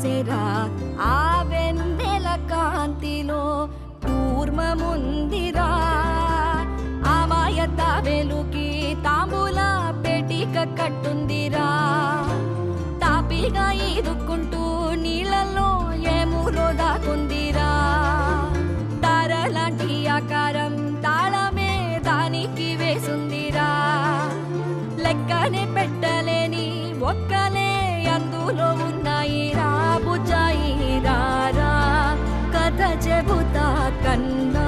పూసెరా ఆ వెన్నెల కాంతిలో కూర్మముందిరా అమాయత వెలుకి తాంబూల పెటిక కట్టుందిరా తాపిగా ఈదుకుంటూ నీళ్ళల్లో ఏములో దాకుందిరా తారలాంటి ఆకారం తాళమే దానికి వేసుందిరా లెక్కనే పెట్టలేని ఒక్కలే అందులో ఉన్నాయిరా బుజ్జాయి రారా కథ చెబుతా కన్నా